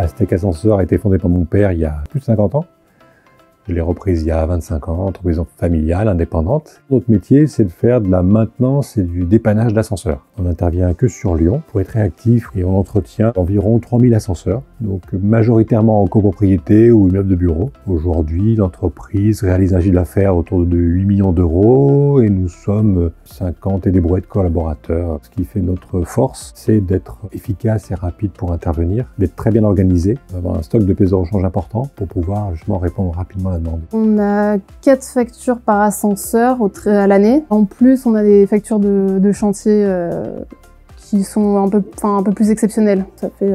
Aztec Ascenseur a été fondée par mon père il y a plus de 50 ans. Je l'ai reprise il y a 25 ans, entreprise familiale, indépendante. Notre métier, c'est de faire de la maintenance et du dépannage d'ascenseurs. On n'intervient que sur Lyon pour être réactif et on entretient environ 3000 ascenseurs, donc majoritairement en copropriété ou immeuble de bureau. Aujourd'hui, l'entreprise réalise un chiffre d'affaires autour de 8 millions d'euros et nous sommes 50 et des brouettes collaborateurs. Ce qui fait notre force, c'est d'être efficace et rapide pour intervenir, d'être très bien organisé, d'avoir un stock de pièces de rechange important pour pouvoir justement répondre rapidement à la demande. On a 4 factures par ascenseur à l'année. En plus, on a des factures de chantier qui sont un peu plus exceptionnelles. Ça fait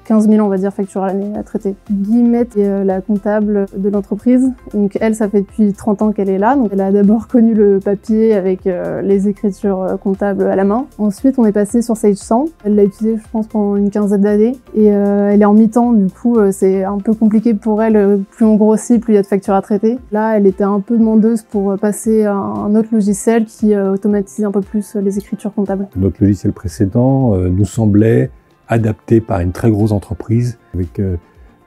15 000, on va dire, factures à l'année à traiter. Guillemette est la comptable de l'entreprise. Donc elle, ça fait depuis 30 ans qu'elle est là. Donc elle a d'abord connu le papier avec les écritures comptables à la main. Ensuite, on est passé sur Sage 100. Elle l'a utilisé, je pense, pendant une quinzaine d'années. Et elle est en mi-temps, du coup, c'est un peu compliqué pour elle. Plus on grossit, plus il y a de factures à traiter. Là, elle était un peu demandeuse pour passer à un autre logiciel qui automatise un peu plus les écritures comptables. Notre logiciel précédent nous semblait adapté par une très grosse entreprise avec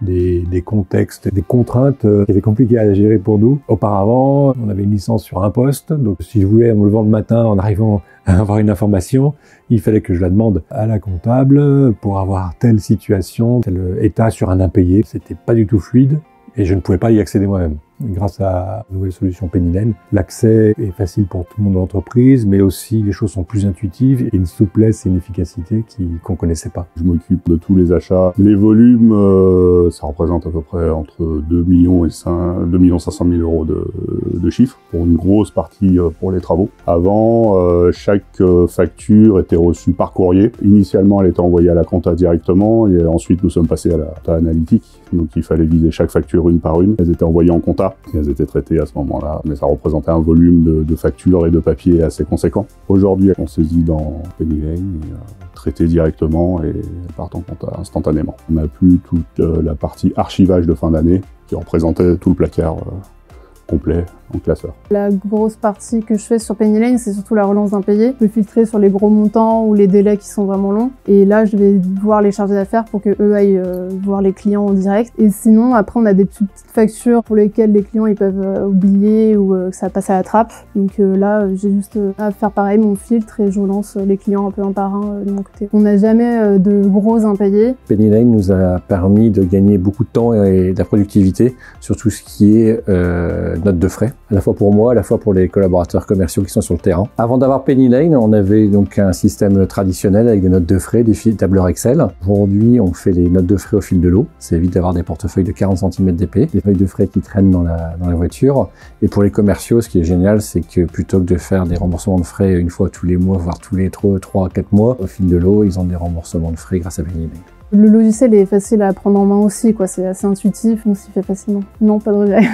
des contextes, des contraintes qui étaient compliquées à gérer pour nous. Auparavant, on avait une licence sur un poste, donc si je voulais, en me levant le matin, en arrivant à avoir une information, il fallait que je la demande à la comptable pour avoir telle situation, tel état sur un impayé. C'était pas du tout fluide et je ne pouvais pas y accéder moi-même. Grâce à la nouvelle solution Penny Lane, l'accès est facile pour tout le monde de l'entreprise, mais aussi les choses sont plus intuitives et une souplesse et une efficacité qu'on connaissait pas. Je m'occupe de tous les achats. Les volumes, ça représente à peu près entre 2 millions et 500 000 euros de chiffre, pour une grosse partie pour les travaux. Avant, chaque facture était reçue par courrier. Initialement, elle était envoyée à la compta directement, et ensuite nous sommes passés à la compta analytique. Donc il fallait viser chaque facture une par une. Elles étaient envoyées en compta et elles étaient traitées à ce moment-là, mais ça représentait un volume de factures et de papier assez conséquent. Aujourd'hui, on saisit dans Penny Lane et traité directement et partent en compta instantanément. On n'a plus toute la partie archivage de fin d'année qui représentait tout le placard complet en classeur. La grosse partie que je fais sur Penny Lane, c'est surtout la relance d'impayés. Je peux filtrer sur les gros montants ou les délais qui sont vraiment longs. Et là, je vais voir les chargés d'affaires pour que eux aillent voir les clients en direct. Et sinon, après, on a des petites factures pour lesquelles les clients ils peuvent oublier ou que ça passe à la trappe. Donc là, j'ai juste à faire pareil, mon filtre, et je relance les clients un peu un par un de mon côté. On n'a jamais de gros impayés. Penny Lane nous a permis de gagner beaucoup de temps et de la productivité sur tout ce qui est notes de frais, à la fois pour moi, à la fois pour les collaborateurs commerciaux qui sont sur le terrain. Avant d'avoir Penny Lane, on avait donc un système traditionnel avec des notes de frais, des tableurs Excel. Aujourd'hui, on fait les notes de frais au fil de l'eau. Ça évite d'avoir des portefeuilles de 40 cm d'épais, des feuilles de frais qui traînent dans la voiture. Et pour les commerciaux, ce qui est génial, c'est que plutôt que de faire des remboursements de frais une fois tous les mois, voire tous les 3 à 4 mois, au fil de l'eau, ils ont des remboursements de frais grâce à Penny Lane. Le logiciel est facile à prendre en main aussi, quoi. C'est assez intuitif, on s'y fait facilement. Non, pas de regret.